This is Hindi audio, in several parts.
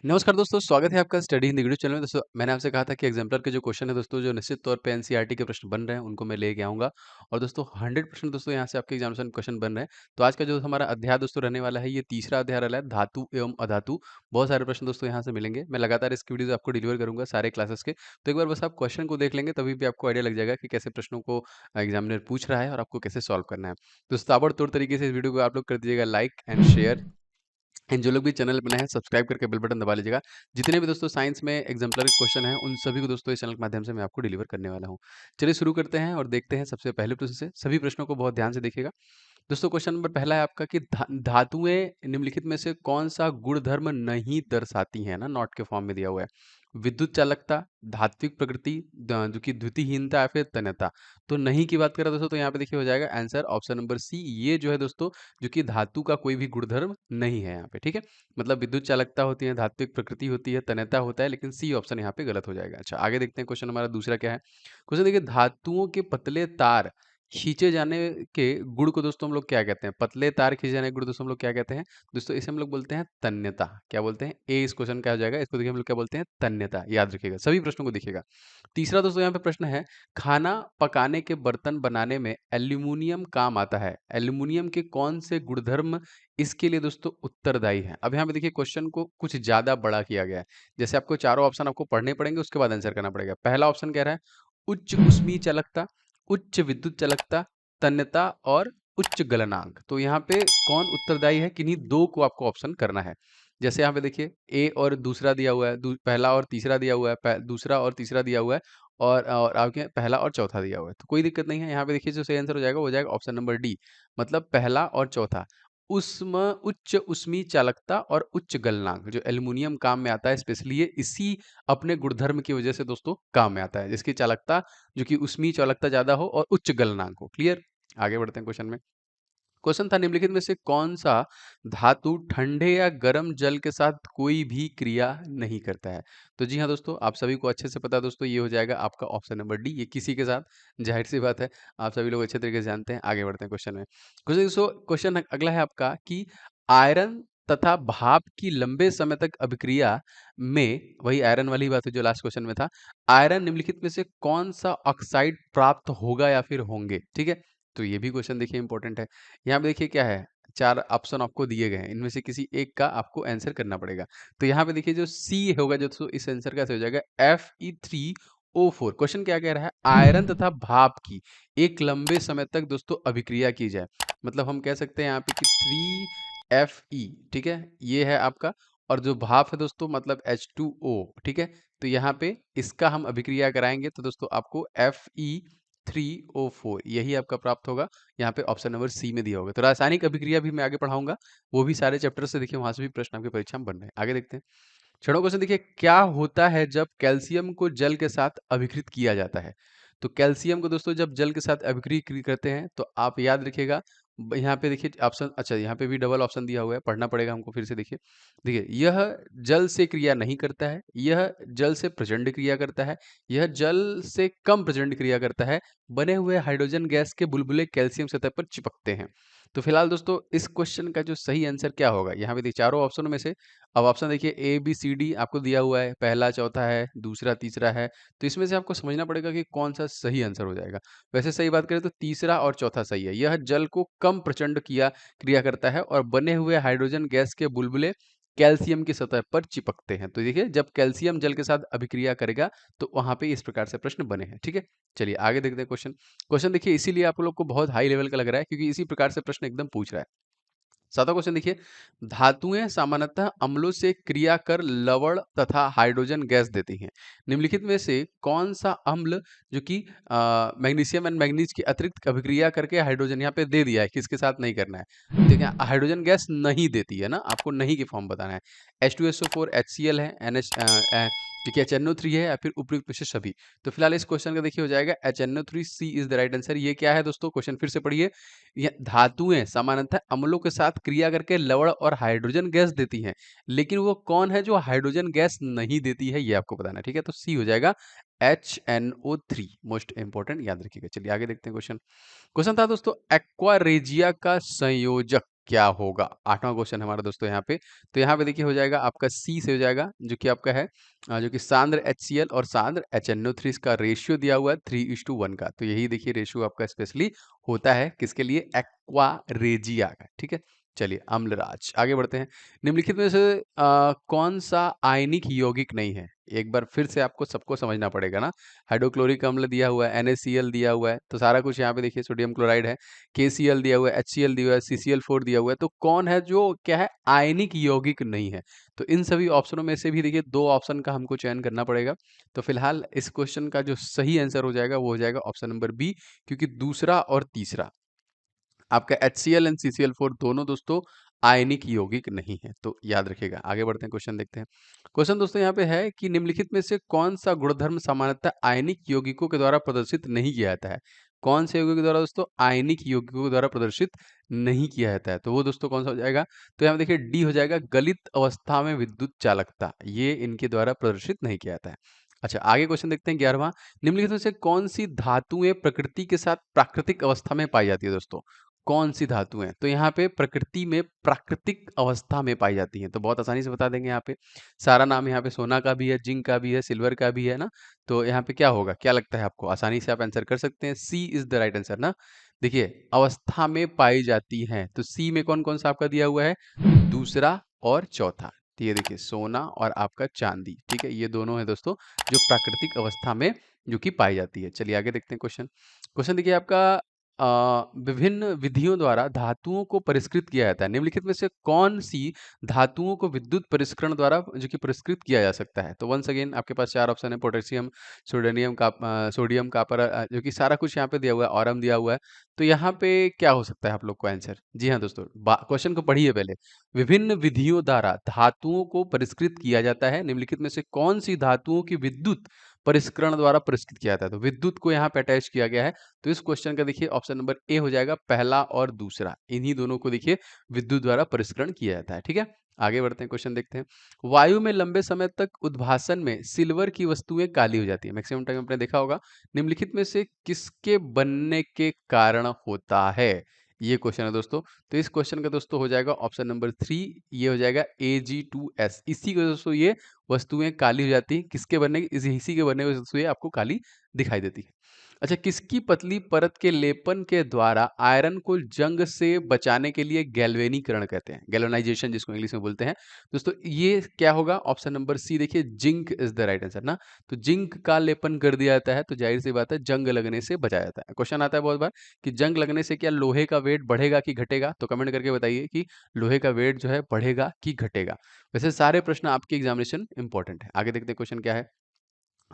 नमस्कार दोस्तों, स्वागत है आपका स्टडी हिंदी वीडियो चैनल में। दोस्तों मैंने आपसे कहा था कि एग्जाम्पलर के जो क्वेश्चन है दोस्तों, जो निश्चित तौर पे एनसीईआरटी के प्रश्न बन रहे हैं उनको मैं लेके आऊँगा। और दोस्तों 100% दोस्तों यहाँ से आपके एग्जामिनेशन क्वेश्चन बन रहे हैं। तो आज का जो हमारा अध्याय दोस्तों रहने वाला है, ये तीसरा अध्याय वाला है, धातु एवं अधातु। बहुत सारे प्रश्न दोस्तों यहाँ से मिलेंगे। मैं लगातार इसकी वीडियोज़ आपको डिलीवर करूँगा सारे क्लासेस के। तो एक बार बस आप क्वेश्चन को देख लेंगे तभी भी आपको आइडिया लग जाएगा कि कैसे प्रश्नों को एग्जामिनर पूछ रहा है और आपको कैसे सॉल्व करना है। दोस्तों ताबड़तोड़ तरीके से इस वीडियो को आप लोग कर दीजिएगा लाइक एंड शेयर। एंड जो लोग भी चैनल पे नए हैं सब्सक्राइब करके बेल बटन दबा लीजिएगा। जितने भी दोस्तों साइंस में एग्जाम्पलर क्वेश्चन हैं उन सभी को दोस्तों इस चैनल के माध्यम से मैं आपको डिलीवर करने वाला हूँ। चलिए शुरू करते हैं और देखते हैं सबसे पहले प्रश्न से। सभी प्रश्नों को बहुत ध्यान से देखिएगा। दोस्तों क्वेश्चन नंबर पहला है आपका कि धातुएं निम्नलिखित में से कौन सा गुणधर्म नहीं दर्शाती हैं ना, नॉट के फॉर्म में दिया हुआ है। विद्युत चालकता, धात्विक प्रकृति, जो कि द्युतिहीनता या फिर तन्यता। तो नहीं की बात करें दोस्तों तो यहाँ पे देखिए हो जाएगा आंसर ऑप्शन नंबर सी। ये जो है दोस्तों, जो कि धातु का कोई भी गुणधर्म नहीं है यहाँ पे, ठीक है। मतलब विद्युत चालकता होती है, धात्विक प्रकृति होती है, तन्यता होता है, लेकिन सी ऑप्शन यहाँ पे गलत हो जाएगा। अच्छा आगे देखते हैं क्वेश्चन हमारा दूसरा क्या है। क्वेश्चन देखिए, धातुओं के पतले तार खींचे जाने के गुण को दोस्तों हम लोग क्या कहते हैं। पतले तार खींचे जाने के गुण दोस्तों हम लोग क्या कहते हैं। दोस्तों इसे हम लोग बोलते हैं तन्यता। क्या बोलते हैं, ए इस क्वेश्चन का हो जाएगा। इसको देखिए हम लोग क्या बोलते हैं, तन्यता। याद रखिएगा, सभी प्रश्नों को देखिएगा। तीसरा दोस्तों यहाँ पे प्रश्न है, खाना पकाने के बर्तन बनाने में एल्यूमिनियम काम आता है। एल्यूमिनियम के कौन से गुणधर्म इसके लिए दोस्तों उत्तरदायी है। अब यहाँ पे देखिए क्वेश्चन को कुछ ज्यादा बड़ा किया गया है। जैसे आपको चारों ऑप्शन आपको पढ़ने पड़ेंगे, उसके बाद आंसर करना पड़ेगा। पहला ऑप्शन कह रहा है उच्च उष्मीय चालकता, उच्च विद्युत चालकता, तन्यता और उच्च गलनांक। तो यहाँ पे कौन उत्तरदायी है, किन्हीं दो को आपको ऑप्शन करना है। जैसे यहाँ पे देखिए ए और दूसरा दिया हुआ है, पहला और तीसरा दिया हुआ है, दूसरा और तीसरा दिया हुआ है, और आपके पहला और चौथा दिया हुआ है। तो कोई दिक्कत नहीं है। यहाँ पे देखिए जो सही आंसर हो जाएगा वो हो जाएगा ऑप्शन नंबर डी, मतलब पहला और चौथा। उच्च उष्मीय चालकता और उच्च गलनांक, जो एल्युमिनियम काम में आता है स्पेशली, ये इसी अपने गुणधर्म की वजह से दोस्तों काम में आता है, जिसकी चालकता जो कि उष्मीय चालकता ज्यादा हो और उच्च गलनांक हो। क्लियर। आगे बढ़ते हैं क्वेश्चन में। क्वेश्चन था, निम्नलिखित में से कौन सा धातु ठंडे या गर्म जल के साथ कोई भी क्रिया नहीं करता है। तो जी हाँ दोस्तों, आप सभी को अच्छे से पता है दोस्तों, ये हो जाएगा आपका ऑप्शन नंबर डी। ये किसी के साथ, जाहिर सी बात है, आप सभी लोग अच्छे तरीके से जानते हैं। आगे बढ़ते हैं क्वेश्चन में। क्वेश्चन अगला है आपका कि आयरन तथा भाप की लंबे समय तक अभिक्रिया में, वही आयरन वाली बात है जो लास्ट क्वेश्चन में था, आयरन निम्नलिखित में से कौन सा ऑक्साइड प्राप्त होगा या फिर होंगे। ठीक है, तो ये भी क्वेश्चन देखिए इंपॉर्टेंट है। यहाँ पे देखिए क्या है, चार ऑप्शन आपको दिए गए हैं, इनमें से किसी एक का आपको आंसर करना पड़ेगा। तो यहाँ पे देखिए जो सी होगा, जो तो इस आंसर का हो जाएगा Fe3O4। क्वेश्चन क्या कह रहा है, आयरन तथा भाप की एक लंबे समय तक दोस्तों अभिक्रिया की जाए। मतलब हम कह सकते हैं यहाँ पे कि 3Fe, ठीक है, ये है आपका। और जो भाप है दोस्तों मतलब H2O, ठीक है। तो यहाँ पे इसका हम अभिक्रिया कराएंगे तो दोस्तों आपको Fe3O4 यही आपका प्राप्त होगा। यहाँ पे ऑप्शन नंबर सी में दिया होगा। तो रासायनिक अभिक्रिया भी मैं आगे पढ़ाऊंगा, वो भी सारे चैप्टर से देखिए, वहां से भी प्रश्न आपके परीक्षा में बन रहे हैं। आगे देखते हैं। छठवां क्वेश्चन देखिए, क्या होता है जब कैल्शियम को जल के साथ अभिकृत किया जाता है। तो कैल्शियम को दोस्तों जब जल के साथ अभिक्रिया करते हैं तो आप याद रखिएगा, यहाँ पे देखिए ऑप्शन, अच्छा यहाँ पे भी डबल ऑप्शन दिया हुआ है, पढ़ना पड़ेगा हमको फिर से। देखिए देखिए, यह जल से क्रिया नहीं करता है, यह जल से प्रचंड क्रिया करता है, यह जल से कम प्रचंड क्रिया करता है, बने हुए हाइड्रोजन गैस के बुलबुले कैल्शियम सतह पर चिपकते हैं। तो फिलहाल दोस्तों इस क्वेश्चन का जो सही आंसर क्या होगा, यहाँ पे देखिए चारों ऑप्शनों में से, अब ऑप्शन देखिए ए बी सी डी आपको दिया हुआ है, पहला चौथा है, दूसरा तीसरा है। तो इसमें से आपको समझना पड़ेगा कि कौन सा सही आंसर हो जाएगा। वैसे सही बात करें तो तीसरा और चौथा सही है। यह जल को कम प्रचंड क्रिया करता है और बने हुए हाइड्रोजन गैस के बुलबुले कैल्शियम की सतह पर चिपकते हैं। तो देखिए जब कैल्शियम जल के साथ अभिक्रिया करेगा तो वहां पे इस प्रकार से प्रश्न बने हैं। ठीक है, चलिए आगे देखते हैं क्वेश्चन। क्वेश्चन देखिए इसीलिए आप लोग को बहुत हाई लेवल का लग रहा है क्योंकि इसी प्रकार से प्रश्न एकदम पूछ रहा है। सातवां क्वेश्चन देखिए, धातुएं सामान्यतः अम्लों से क्रिया कर लवण तथा हाइड्रोजन गैस देती हैं। निम्नलिखित में से कौन सा अम्ल जो कि मैग्नीशियम एंड मैग्नीज की अतिरिक्त अभिक्रिया करके हाइड्रोजन यहाँ पे दे दिया है, किसके साथ नहीं करना है। देखिए हाइड्रोजन गैस नहीं देती है ना, आपको नहीं की फॉर्म बताना है। H2SO4 HCl है, ठीक है, HNO3 है, या फिर उपयुक्त में से सभी। तो फिलहाल इस क्वेश्चन का देखिए हो जाएगा HNO3C is the right answer. ये क्या है दोस्तों, क्वेश्चन फिर से पढ़िए। ये धातुएं सामान्यतः अम्लों के साथ क्रिया करके लवण और हाइड्रोजन गैस देती हैं, लेकिन वो कौन है जो हाइड्रोजन गैस नहीं देती है, ये आपको बताना है। ठीक है, तो सी हो जाएगा HNO3, मोस्ट इंपोर्टेंट, याद रखिएगा। चलिए आगे देखते हैं क्वेश्चन। क्वेश्चन था दोस्तों, एक्वा रेजिया का संयोजक क्या होगा? 8वां क्वेश्चन हमारा दोस्तों यहाँ पे। तो यहाँ पे देखिए हो जाएगा आपका सी से हो जाएगा, जो कि आपका है जो कि सांद्र HCl और सांद्र HNO3 इसका रेशियो दिया हुआ है 3:1 का। तो यही देखिए रेशियो आपका स्पेशली होता है किसके लिए? एक्वा रेजिया का। ठीक है? चलिए अम्लराज। आगे बढ़ते हैं। निम्नलिखित में से कौन सा आयनिक यौगिक नहीं है? एक बार फिर से आपको सबको समझना पड़ेगा ना। हाइड्रोक्लोरिक अम्ल दिया हुआ है, NaCl दिया हुआ है, तो सारा कुछ यहाँ पे देखिए सोडियम क्लोराइड है, KCl दिया हुआ है, HCl दिया हुआ है, CCl4 दिया हुआ है, तो कौन है जो क्या है? आयनिक यौगिक नहीं है। तो इन सभी ऑप्शनों में से भी देखिए 2 ऑप्शन का हमको चयन करना पड़ेगा। तो फिलहाल इस क्वेश्चन का जो सही आंसर हो जाएगा वो हो जाएगा ऑप्शन नंबर बी, क्योंकि दूसरा और तीसरा आपका HCl एंड CCl4 दोनों दोस्तों आयनिक यौगिक नहीं है। तो याद रखिएगा। आगे बढ़ते हैं, क्वेश्चन देखते हैं। क्वेश्चन दोस्तों यहाँ पे है कि निम्नलिखित में से कौन सा गुणधर्म सामान्यतः आयनिक यौगिकों के द्वारा प्रदर्शित नहीं किया जाता है? कौन से यौगिक के द्वारा दोस्तों आयनिक यौगिकों के द्वारा प्रदर्शित नहीं किया जाता है? तो वो दोस्तों कौन सा हो जाएगा? तो यहाँ पे देखिए डी हो जाएगा, गलित अवस्था में विद्युत चालकता। ये इनके द्वारा प्रदर्शित नहीं किया जाता है। अच्छा, आगे क्वेश्चन देखते हैं 11वां। निम्नलिखित में से कौन सी धातुएं प्रकृति के साथ प्राकृतिक अवस्था में पाई जाती है दोस्तों? कौन सी धातु हैं? तो यहाँ पे प्रकृति में प्राकृतिक अवस्था में पाई जाती हैं। तो बहुत आसानी से बता देंगे यहाँ पे। सारा नाम यहाँ पे सोना का भी है, जिंक का भी है, सिल्वर का भी है ना। तो यहाँ पे क्या होगा? क्या लगता है आपको? आसानी से आप आंसर कर सकते हैं। सी इज द राइट आंसर ना। देखिए अवस्था में पाई जाती हैं, तो सी में कौन कौन सा आपका दिया हुआ है? दूसरा और चौथा। तो ये देखिए सोना और आपका चांदी। ठीक है, ये दोनों है दोस्तों जो प्राकृतिक अवस्था में जो कि पाई जाती है। चलिए आगे देखते हैं क्वेश्चन। क्वेश्चन देखिए आपका विभिन्न विधियों द्वारा धातुओं को परिष्कृत किया जाता है। निम्नलिखित में से कौन सी धातुओं को विद्युत परिष्करण द्वारा जो कि परिष्कृत किया जा सकता है? तो वंस अगेन आपके पास 4 ऑप्शन है, पोटेशियम, सोडियम, कॉपर, जो कि सारा कुछ यहाँ पे दिया हुआ है, ऑरम दिया हुआ है। तो यहाँ पे क्या हो सकता है आप लोग को आंसर? जी हाँ दोस्तों, क्वेश्चन को पढ़िए पहले। विभिन्न विधियों द्वारा धातुओं को परिष्कृत किया जाता है। निम्नलिखित में से कौन सी धातुओं की विद्युत परिष्करण द्वारा परिष्कृत किया जाता है? तो विद्युत को यहाँ पे अटैच किया गया है। तो इस क्वेश्चन का देखिए ऑप्शन नंबर ए हो जाएगा, पहला और दूसरा। इन्हीं दोनों को देखिए विद्युत द्वारा परिष्करण किया जाता है। ठीक है, आगे बढ़ते हैं, क्वेश्चन देखते हैं। वायु में लंबे समय तक उद्भासन में सिल्वर की वस्तुएं काली हो जाती है। मैक्सिमम टाइम आपने देखा होगा। निम्नलिखित में से किसके बनने के कारण होता है? ये क्वेश्चन है दोस्तों। तो इस क्वेश्चन का दोस्तों हो जाएगा ऑप्शन नंबर 3, ये हो जाएगा Ag2S। इसी को दोस्तों ये वस्तुएं काली हो जाती हैं। किसके बनने की? इसी के बनने की वस्तुएं आपको काली दिखाई देती है। अच्छा, किसकी पतली परत के लेपन के द्वारा आयरन को जंग से बचाने के लिए गैल्वेनीकरण कहते हैं, गैल्वेनाइजेशन जिसको इंग्लिश में बोलते हैं। दोस्तों ये क्या होगा? ऑप्शन नंबर सी देखिए, zinc is the right answer ना। तो जिंक का लेपन कर दिया जाता है, तो जाहिर सी बात है जंग लगने से बचाया जाता है। क्वेश्चन आता है बहुत बार कि जंग लगने से क्या लोहे का वेट बढ़ेगा कि घटेगा? तो कमेंट करके बताइए कि लोहे का वेट जो है बढ़ेगा कि घटेगा। वैसे सारे प्रश्न आपके एग्जामिनेशन इंपॉर्टेंट है। आगे देखते हैं क्वेश्चन क्या है।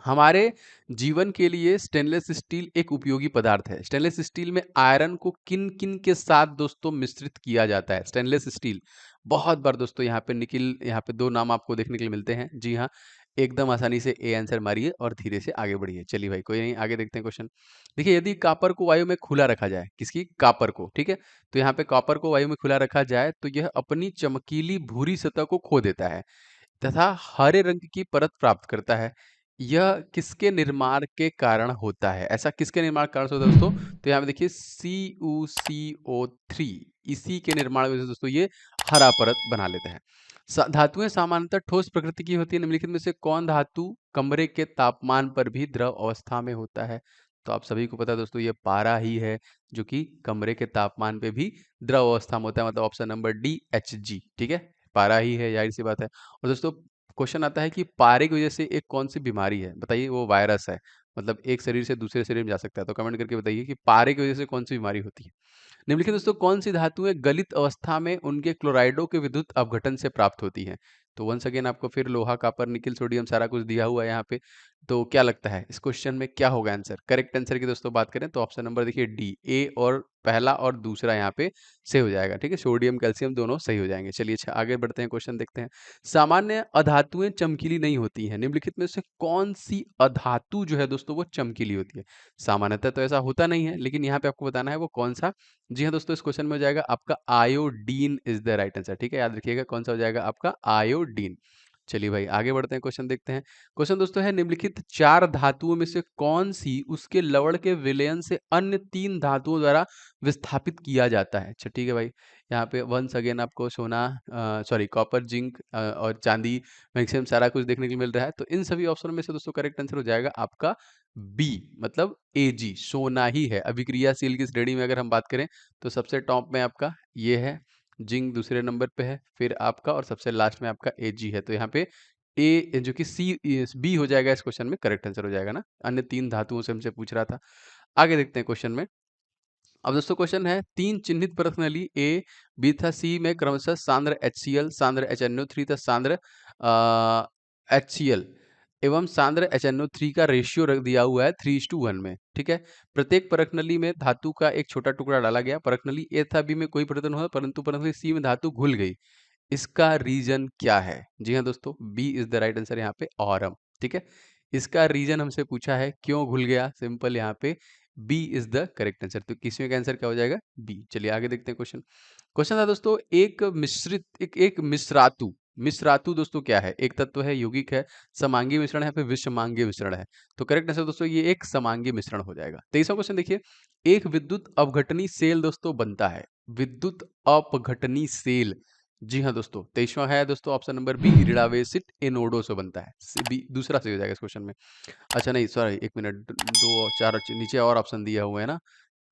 हमारे जीवन के लिए स्टेनलेस स्टील एक उपयोगी पदार्थ है। स्टेनलेस स्टील में आयरन को किन किन के साथ दोस्तों मिश्रित किया जाता है? स्टेनलेस स्टील बहुत बार दोस्तों यहाँ पे निकिल, यहाँ पे 2 नाम आपको देखने के लिए मिलते हैं। जी हाँ, एकदम आसानी से ए आंसर मारिए और धीरे से आगे बढ़िए। चलिए भाई कोई नहीं, आगे देखते हैं क्वेश्चन। देखिए यदि कॉपर को वायु में खुला रखा जाए, किसकी? कॉपर को, ठीक है। तो यहाँ पे कॉपर को वायु में खुला रखा जाए तो यह अपनी चमकीली भूरी सतह को खो देता है तथा हरे रंग की परत प्राप्त करता है। यह किसके निर्माण के कारण होता है? ऐसा किसके निर्माण के कारण से होता है दोस्तों? तो यहाँ पे देखिए CuCO3, इसी के निर्माण की वजह से दोस्तों ये हरा परत बना लेता है। धातुएं सामान्यतः ठोस प्रकृति की होती है। निम्नलिखित में से कौन धातु कमरे के तापमान पर भी द्रव अवस्था में होता है? तो आप सभी को पता है दोस्तों, ये पारा ही है जो कि कमरे के तापमान पे भी द्रव अवस्था में होता है। मतलब ऑप्शन नंबर डी, Hg। ठीक है, पारा ही है, जाहिर सी बात है। और दोस्तों क्वेश्चन आता है कि पारे की वजह से एक कौन सी बीमारी है? बताइए, वो वायरस है। मतलब एक शरीर से दूसरे शरीर में जा सकता है। तो कमेंट करके बताइए कि पारे की वजह से कौन सी बीमारी होती है? निम्नलिखित दोस्तों कौन सी धातुएं गलित अवस्था में उनके क्लोराइडों के विद्युत अपघटन से प्राप्त होती हैं? तो वंस अगेन आपको फिर लोहा, कॉपर, निकिल, सोडियम सारा कुछ दिया हुआ है यहाँ पे। तो क्या लगता है इस क्वेश्चन में क्या होगा आंसर? करेक्ट आंसर की दोस्तों बात करें तो ऑप्शन नंबर देखिए डी, ए और पहला और दूसरा यहाँ पे सही हो जाएगा। ठीक है, सोडियम, कैल्शियम दोनों सही हो जाएंगे। चलिए अच्छा आगे बढ़ते हैं, क्वेश्चन देखते हैं। सामान्य अधातुएं चमकीली नहीं होती हैं। निम्नलिखित में से कौन सी अधातु जो है दोस्तों वो चमकीली होती है? सामान्यतः तो ऐसा होता नहीं है, लेकिन यहाँ पे आपको बताना है वो कौन सा। जी हाँ दोस्तों, इस क्वेश्चन में हो जाएगा आपका iodine is the right answer. ठीक है, याद रखिएगा कौन सा हो जाएगा आपका आयोडीन। चलिए भाई आगे बढ़ते हैं, क्वेश्चन देखते हैं। क्वेश्चन दोस्तों है, निम्नलिखित 4 धातुओं में से कौन सी उसके लवण के विलयन से अन्य 3 धातुओं द्वारा विस्थापित किया जाता है? अच्छा ठीक है भाई, यहाँ पे वंस अगेन आपको सोना, सॉरी कॉपर, जिंक और चांदी, मैक्सिमम सारा कुछ देखने को मिल रहा है। तो इन सभी ऑप्शनों में से दोस्तों करेक्ट आंसर हो जाएगा आपका बी, मतलब एजी, सोना ही है। अभिक्रियाशील की श्रेणी में अगर हम बात करें तो सबसे टॉप में आपका ये है, जिंक दूसरे नंबर पे है, फिर आपका और सबसे लास्ट में आपका एजी है। तो यहाँ पे ए जो कि सी बी हो जाएगा, इस क्वेश्चन में करेक्ट आंसर हो जाएगा ना। अन्य 3 धातुओं से हमसे पूछ रहा था। आगे देखते हैं क्वेश्चन में। अब दोस्तों क्वेश्चन है, 3 चिन्हित परख नली ए, बी तथा सी में क्रमशः सांद्र HCl, सांद्र HNO3 तथा सांद्र HCl एवं सांद्र HNO3 का रेशियो रख दिया हुआ है 3:1 में। ठीक है, प्रत्येक परख नली में धातु का एक छोटा टुकड़ा डाला गया। परख नली ए तथा बी में कोई परिवर्तन हुआ, परंतु परख नली सी में धातु घुल गई। इसका रीजन क्या है? जी हाँ दोस्तों, B is the right answer यहाँ पे, ऑरम। ठीक है, इसका रीजन हमसे पूछा है, क्यों घुल गया, सिंपल यहाँ पे B is the correct answer. तो किसमें का आंसर क्या हो जाएगा? बी। चलिए आगे देखते हैं क्वेश्चन। क्वेश्चन था दोस्तों, एक मिश्रातु, मिश्रातु दोस्तों क्या है? एक तत्व है, यौगिक है, समांगी मिश्रण है, फिर विषमांगी मिश्रण है। तो करेक्ट आंसर दोस्तों ये एक समांगी मिश्रण हो जाएगा। 23वां क्वेश्चन देखिए, एक विद्युत अपघटनी सेल दोस्तों बनता है। विद्युत अपघटनी सेल, जी हाँ दोस्तों, 23वां है दोस्तों ऑप्शन नंबर बी, ऋणावेशित एनोडों से बनता है। बी दूसरा सही हो जाएगा इस क्वेश्चन में। अच्छा नहीं, सॉरी, एक मिनट, दो चार नीचे और ऑप्शन दिया हुआ है ना,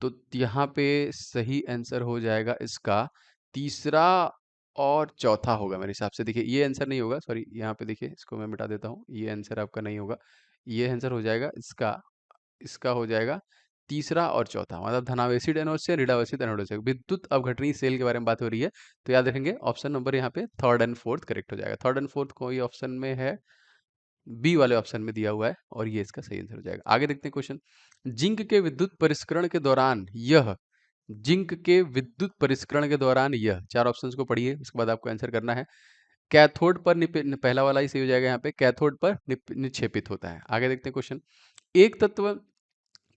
तो यहाँ पे सही आंसर हो जाएगा इसका तीसरा और चौथा होगा मेरे हिसाब से। देखिए ये आंसर नहीं होगा, सॉरी, यहाँ पे देखिए, इसको मैं मिटा देता हूँ, ये आंसर आपका नहीं होगा। ये आंसर हो जाएगा इसका, इसका हो जाएगा तीसरा और चौथा, मतलब धनावेशित एनोड से ऋणावेशित एनोड से। विद्युत अपघटनी सेल के बारे में बात हो रही है, तो याद रखेंगे ऑप्शन नंबर यहाँ पे थर्ड एंड फोर्थ करेक्ट हो जाएगा। थर्ड एंड फोर्थ कोई ऑप्शन में है, बी वाले ऑप्शन में दिया हुआ है, और ये इसका सही आंसर हो जाएगा। आगे देखते हैं क्वेश्चन। जिंक के विद्युत परिष्करण के दौरान यह, जिंक के विद्युत परिष्करण के दौरान यह, चार ऑप्शंस को पढ़िए, उसके बाद आपको आंसर करना है। कैथोड पर पहला वाला ही सही हो जाएगा यहाँ पे, कैथोड पर निक्षेपित होता है। आगे देखते हैं क्वेश्चन। एक तत्व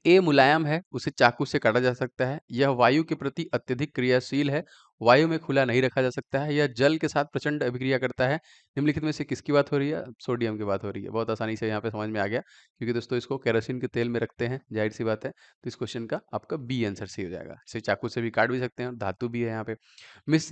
ए मुलायम है, उसे चाकू से काटा जा सकता है। यह वायु के प्रति अत्यधिक क्रियाशील है, वायु में खुला नहीं रखा जा सकता है। यह जल के साथ प्रचंड अभिक्रिया करता है। निम्नलिखित में से किसकी बात हो रही है? सोडियम की बात हो रही है। बहुत आसानी से यहाँ पे समझ में आ गया, क्योंकि दोस्तों इसको केरोसिन के तेल में रखते हैं, जाहिर सी बात है। तो इस क्वेश्चन का आपका बी आंसर सही हो जाएगा। इसे चाकू से भी काट भी सकते हैं, और धातु भी है यहाँ पे।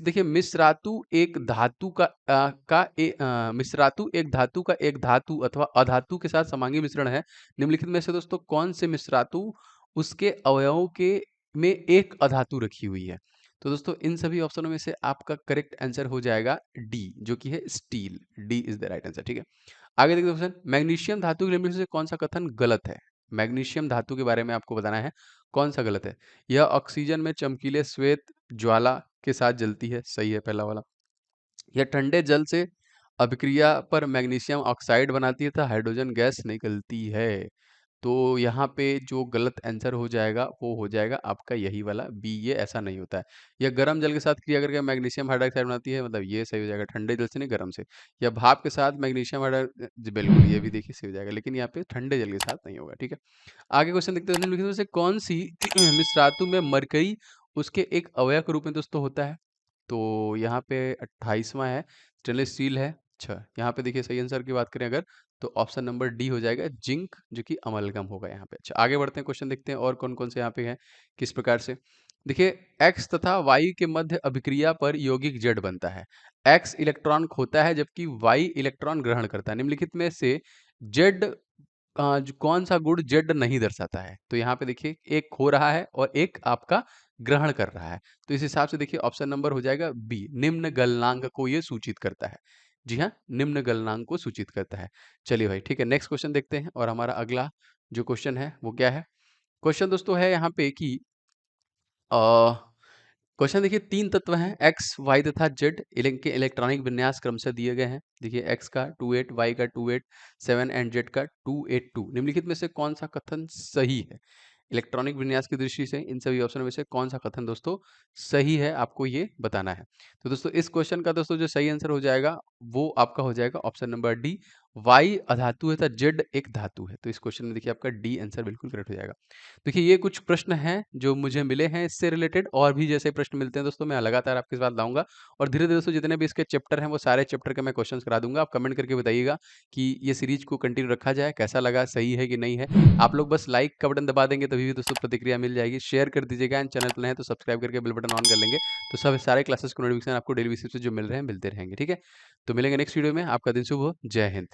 देखिए मिश्रातु एक धातु का मिश्रातु एक धातु का एक धातु अथवा अधातु के साथ समांगी मिश्रण है। निम्नलिखित में से दोस्तों कौन से मिश्रातु उसके अवयवों के में एक अधातु रखी हुई है? तो दोस्तों इन सभी ऑप्शनों में से आपका करेक्ट आंसर हो जाएगा डी, जो कि है steel. D is the right answer. ठीक है, आगे देखते हैं क्वेश्चन। मैग्नीशियम धातु के निम्नलिखित में से कौन सा कथन गलत है? मैग्नीशियम धातु के बारे में आपको बताना है, कौन सा गलत है? यह ऑक्सीजन में चमकीले श्वेत ज्वाला के साथ जलती है, सही है पहला वाला। यह ठंडे जल से अभिक्रिया पर मैग्नीशियम ऑक्साइड बनाती है तथा हाइड्रोजन गैस निकलती है। तो यहाँ पे जो गलत आंसर हो जाएगा वो हो जाएगा आपका यही वाला बी, ये ऐसा नहीं होता है। यह गर्म जल के साथ क्रिया करके मैग्नीशियम हाइड्रोक्साइड बनाती है, मतलब ये सही हो जाएगा, ठंडे जल से नहीं, गर्म से। या भाप के साथ मैग्नीशियम हाइड्रो, जी बिल्कुल, ये भी देखिए सही हो जाएगा, लेकिन यहाँ पे ठंडे जल के साथ नहीं होगा। ठीक है, आगे क्वेश्चन देखते हैं। निम्नलिखित में से कौन सी मिश्रातु में मरकरी उसके एक अवयव के रूप में दोस्तों होता है? तो यहाँ पे 28वां है, स्टेनलेस स्टील है। अच्छा, यहाँ पे देखिए सही आंसर की बात करें अगर, तो ऑप्शन नंबर डी हो जाएगा, जिंक, जो कि अमलगम होगा यहाँ पे। अच्छा, आगे बढ़ते हैं, क्वेश्चन देखते हैं और कौन कौन से यहाँ पे हैं, किस प्रकार से। देखिए एक्स तथा वाई के मध्य अभिक्रिया पर यौगिक जेड बनता है। एक्स इलेक्ट्रॉन खोता है जबकि वाई इलेक्ट्रॉन ग्रहण करता है। निम्नलिखित में से जेड कौन सा गुण जेड नहीं दर्शाता है? तो यहाँ पे देखिए एक खो रहा है और एक आपका ग्रहण कर रहा है। तो इस हिसाब से देखिए ऑप्शन नंबर हो जाएगा बी, निम्न गलनांक को ये सूचित करता है। जी हाँ, निम्न गलनांक को सूचित करता है। चलिए भाई ठीक है, नेक्स्ट क्वेश्चन देखते हैं, और हमारा अगला जो क्वेश्चन है वो क्या है? क्वेश्चन दोस्तों है यहाँ पे कि क्वेश्चन देखिए, 3 तत्व हैं एक्स, वाई तथा जेड, इनके इलेक्ट्रॉनिक विन्यास क्रमशः दिए गए हैं। देखिए एक्स का 28, वाई का 287 एंड जेड का 282। निम्नलिखित में से कौन सा कथन सही है? इलेक्ट्रॉनिक विन्यास की दृष्टि से इन सभी ऑप्शन में से कौन सा कथन दोस्तों सही है, आपको ये बताना है। तो दोस्तों इस क्वेश्चन का दोस्तों जो सही आंसर हो जाएगा वो आपका हो जाएगा ऑप्शन नंबर डी, वाई अधातु है तथा जेड एक धातु है। तो इस क्वेश्चन में देखिए आपका डी आंसर बिल्कुल करेक्ट हो जाएगा। देखिए ये कुछ प्रश्न हैं जो मुझे मिले हैं इससे रिलेटेड, और भी जैसे प्रश्न मिलते हैं दोस्तों मैं लगातार आपके साथ लाऊँगा, और धीरे-धीरे दोस्तों जितने भी इसके चैप्टर हैं वो सारे चैप्टर के मैं क्वेश्चंस करा दूँगा। आप कमेंट करके बताइएगा कि ये सीरीज़ को कंटिन्यू रखा जाए, कैसा लगा, सही है कि नहीं है? आप लोग बस लाइक का बटन दबा देंगे तभी भी दोस्तों प्रतिक्रिया मिल जाएगी। शेयर कर दीजिएगा, एंड चैनल पर नए हैं तो सब्सक्राइब करके बेल बटन ऑन कर लेंगे। तो सब सारे क्लासेस के नोटिफिकेशन आपको डेली बेसिस पे जो मिल रहे हैं मिलते रहेंगे, ठीक है? तो मिलेंगे नेक्स्ट वीडियो में। आपका दिन शुभ हो। जय हिंद।